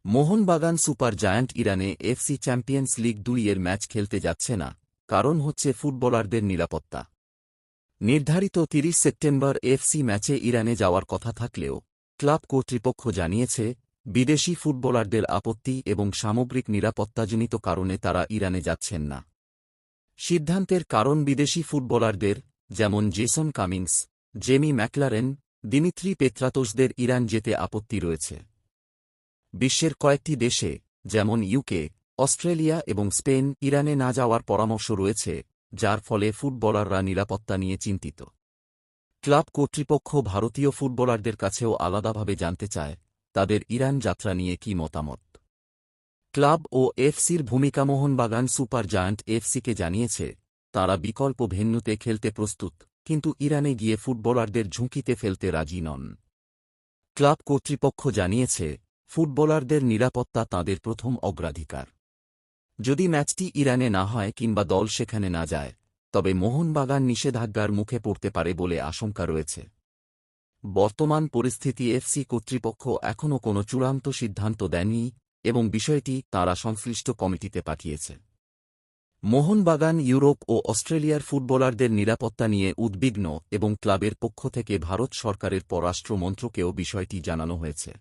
Mohun Bagan super giant ইরানে FC champions league 2 এর match খেলতে যাচ্ছে না, কারণ হচ্ছে ফুটবলারদের নিরাপত্তা। নির্ধারিত 30 সেপ্টেম্বর এফসি ম্যাচে ইরানে যাওয়ার কথা থাকলেও ক্লাব কর্তৃপক্ষ জানিয়েছে, বিদেশি ফুটবলারদের আপত্তি এবং সামগ্রিক নিরাপত্তাজনিত কারণে তারা ইরানে যাচ্ছেন না। সিদ্ধান্তের কারণ বিদেশি ফুটবলারদের, যেমন Jason Cummins, Jamie Maclaren, Dimitri পেত্রাতোসদের ইরান যেতে আপত্তি রয়েছে। বিশ্বের কয়েকটি দেশে, যেমন ইউকে, অস্ট্রেলিয়া এবং স্পেন ইরানে না যাওয়ার পরামর্শ রয়েছে, যার ফলে ফুটবলাররা নিরাপত্তা নিয়ে চিন্তিত। ক্লাব কর্তৃপক্ষ ভারতীয় ফুটবলারদের কাছেও আলাদাভাবে জানতে চায় তাদের ইরান যাত্রা নিয়ে কী মতামত। ক্লাব ও এফসির ভূমিকা মোহনবাগান সুপার জায়ান্ট এফসিকে জানিয়েছে, তারা বিকল্প ভেন্যুতে খেলতে প্রস্তুত, কিন্তু ইরানে গিয়ে ফুটবলারদের ঝুঁকিতে ফেলতে রাজি নন। ক্লাব কর্তৃপক্ষ জানিয়েছে, ফুটবলারদের নিরাপত্তা তাদের প্রথম অগ্রাধিকার। যদি ম্যাচটি ইরানে না হয় কিংবা দল সেখানে না যায়, তবে মোহনবাগান নিষেধাজ্ঞার মুখে পড়তে পারে বলে আশঙ্কা রয়েছে। বর্তমান পরিস্থিতি এফসি কর্তৃপক্ষ এখনও কোনো চূড়ান্ত সিদ্ধান্ত দেননি এবং বিষয়টি তারা সংশ্লিষ্ট কমিটিতে পাঠিয়েছে। মোহনবাগান ইউরোপ ও অস্ট্রেলিয়ার ফুটবলারদের নিরাপত্তা নিয়ে উদ্বিগ্ন এবং ক্লাবের পক্ষ থেকে ভারত সরকারের পররাষ্ট্র মন্ত্রকেও বিষয়টি জানানো হয়েছে।